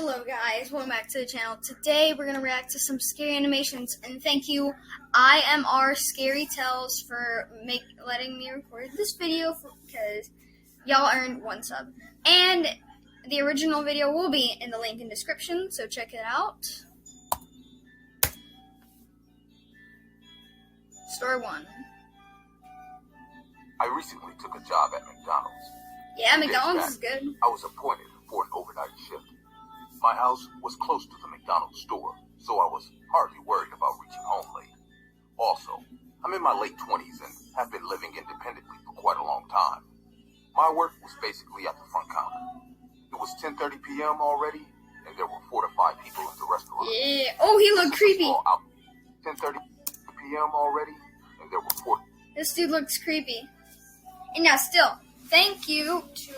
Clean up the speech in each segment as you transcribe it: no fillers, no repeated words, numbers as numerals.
Hello guys, welcome back to the channel. Today we're going to react to some scary animations, and thank you IMR Scary Tales for letting me record this video because y'all earned 1 sub. And the original video will be in the link in the description, so check it out. Story 1. I recently took a job at McDonald's. Yeah, McDonald's is good. I was appointed for an overnight shift. My house was close to the McDonald's store, so I was hardly worried about reaching home late. Also, I'm in my late 20s and have been living independently for quite a long time. My work was basically at the front counter. It was 10:30 p.m. already, and there were 4 to 5 people in the restaurant. Yeah. Oh, he looked creepy. 10:30 p.m. already, and there were 4. This dude looks creepy. And now, still, thank you to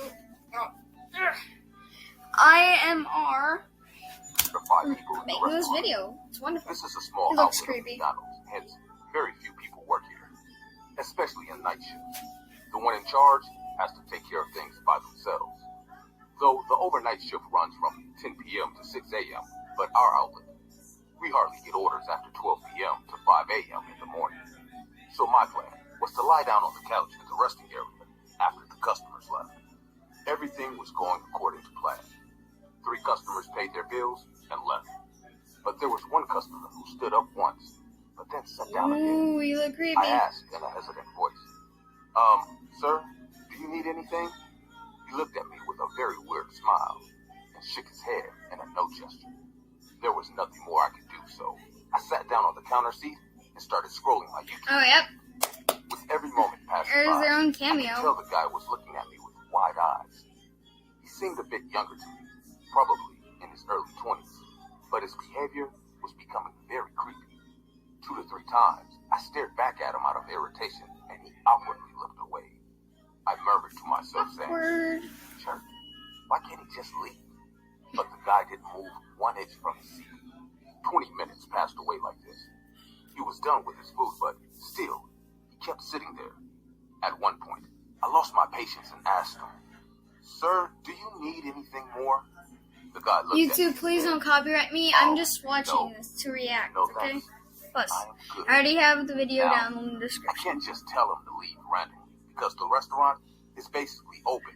IMR for making this video. It's wonderful. This is a small He looks outlet creepy. of McDonald's, hence very few people work here, especially in night shifts. The one in charge has to take care of things by themselves. Though the overnight shift runs from 10 p.m. to 6 a.m., but our outlet, we hardly get orders after 12 p.m. to 5 a.m. in the morning. So my plan was to lie down on the couch in the resting area after the customers left. Everything was going according to plan. 3 customers paid their bills and left. But there was one customer who stood up once, but then sat down again. Ooh, you look creepy. I asked in a hesitant voice, sir, do you need anything? He looked at me with a very weird smile and shook his head in a no gesture. There was nothing more I could do, so I sat down on the counter seat and started scrolling my YouTube. Oh, yep. With every moment passing There's by, their own I could cameo. tell the guy was looking at me with wide eyes. He seemed a bit younger to me, probably in his early 20s, but his behavior was becoming very creepy. 2 to 3 times, I stared back at him out of irritation, and he awkwardly looked away. I murmured to myself, saying, "Jerk, why can't he just leave?" But the guy didn't move 1 inch from his seat. 20 minutes passed away like this. He was done with his food, but still, he kept sitting there. At one point, I lost my patience and asked him, "Sir, do you need anything more?" The guy looked at me. YouTube, please don't copyright me. I'm just watching this to react, okay? Thanks. Plus, I am good. I already have the video Now, down in the I description. can't just tell him to leave randomly because the restaurant is basically open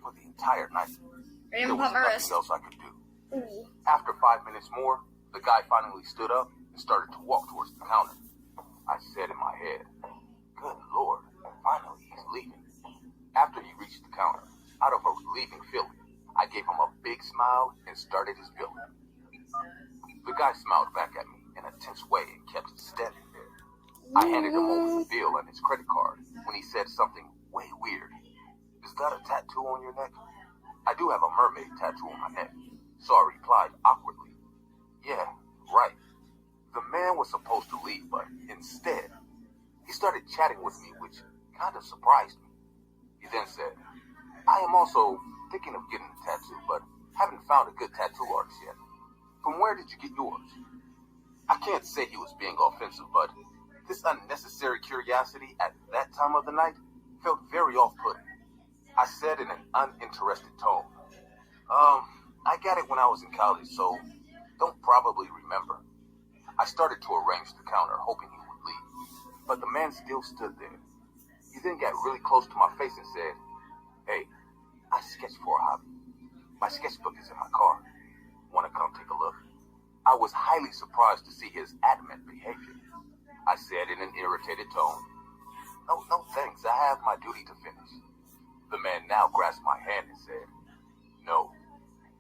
for the entire night. I There didn't was pop my nothing wrist. else I could do. Ooh. After 5 minutes more, the guy finally stood up and started to walk towards the counter. I said in my head, "Good Lord, finally he's leaving." After he reached the counter, out of a relieving feeling, I gave him a big smile and started his billing. The guy smiled back at me in a tense way and kept standing there. I handed him over the bill and his credit card when he said something way weird. "Is that a tattoo on your neck?" I do have a mermaid tattoo on my neck, so I replied awkwardly, "Yeah, right." The man was supposed to leave, but instead, he started chatting with me, which kind of surprised me. He then said, "I am also thinking of getting a tattoo, but haven't found a good tattoo artist yet. From where did you get yours?" I can't say he was being offensive, but this unnecessary curiosity at that time of the night felt very off-putting. I said in an uninterested tone, I got it when I was in college, so don't probably remember." I started to arrange the counter, hoping he would leave, but the man still stood there. He then got really close to my face and said, "Hey, I sketch for a hobby. My sketchbook is in my car. Want to come take a look?" I was highly surprised to see his adamant behavior. I said in an irritated tone, No thanks, I have my duty to finish." The man now grasped my hand and said, "No,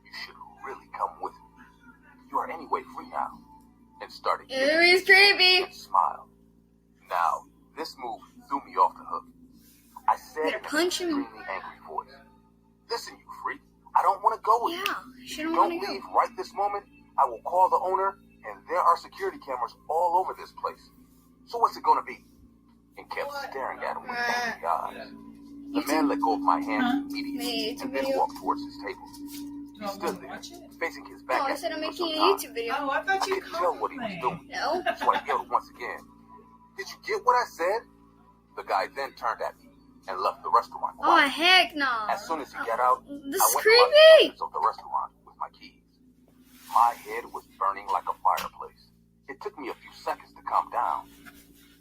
you should really come with me. You are anyway free now," and started Ew, he's creepy. and smiled. Now, this move threw me off the hook. I said in Better an punch him. extremely angry voice, "Listen, you freak, I don't want to go with you. Yeah, you shouldn't Don't want to go. leave right this moment. I will call the owner, and there are security cameras all over this place. So what's it going to be?" And kept staring at him with angry eyes. The man let go of my hand immediately and then walked towards his table. He stood there, facing his back Oh, I at said me I'm for making a some time. YouTube video. Oh, I thought I you couldn't tell what he was called doing, me. No? so I yelled once again, "Did you get what I said?" The guy then turned at me and left the restaurant. Oh, heck no. As soon as he got out, This I is went to creepy. the of the restaurant with my keys. My head was burning like a fireplace. It took me a few seconds to calm down.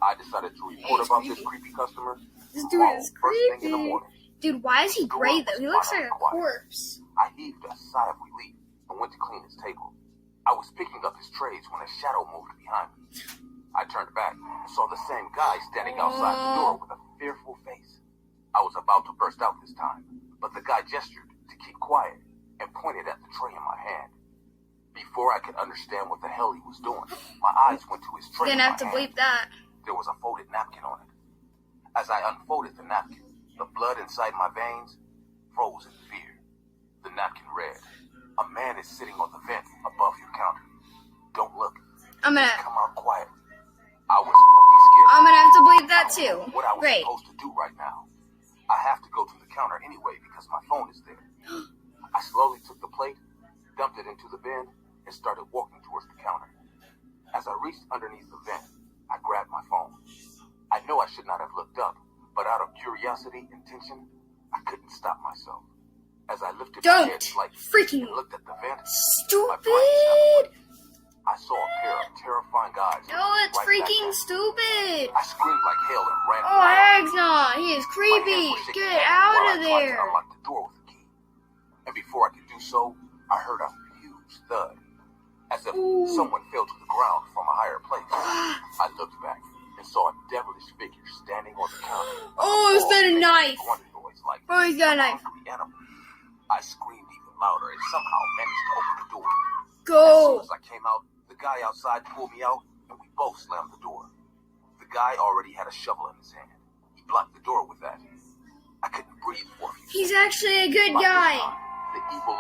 I decided to report about this creepy customer. This dude is First thing in the creepy. morning. Dude, why is he gray though? He looks like a corpse. I heaved a sigh of relief and went to clean his table. I was picking up his trays when a shadow moved behind me. I turned back and saw the same guy standing outside the door with a fearful face. I was about to burst out this time, but the guy gestured to keep quiet and pointed at the tray in my hand. Before I could understand what the hell he was doing, my eyes went to his tray. Gonna have to bleep that. There was a folded napkin on it. As I unfolded the napkin, the blood inside my veins froze in fear. The napkin read, "A man is sitting on the vent above your counter. Don't look. I'm gonna Come out quiet." I was fucking scared. I'm gonna have to bleep that too. What I was Great. supposed to do right now. I have to go to the counter anyway because my phone is there. I slowly took the plate, dumped it into the bin, and started walking towards the counter. As I reached underneath the vent, I grabbed my phone. I know I should not have looked up, but out of curiosity and tension, I couldn't stop myself. As I lifted my head Don't slightly freaking and looked at the vent, stupid. I saw a pair of terrifying eyes. No, it's right back freaking at me. stupid. I screamed like hell and ran. Oh, heck no. He is My creepy. hands were shaking Get while out I of tried to there. unlock the door with a key. And before I could do so, I heard a huge thud, as if Ooh. someone fell to the ground from a higher place. I looked back and saw a devilish figure standing on the counter. Oh, is that a knife? Grunting noise like Oh, he's got a knife. hungry animal. I screamed even louder and somehow managed to open the door. As Go. soon as I came out, the guy outside pulled me out, and we both slammed the door. The guy already had a shovel in his hand. He blocked the door with that. I couldn't breathe for a few He's actually a good seconds. guy. The evil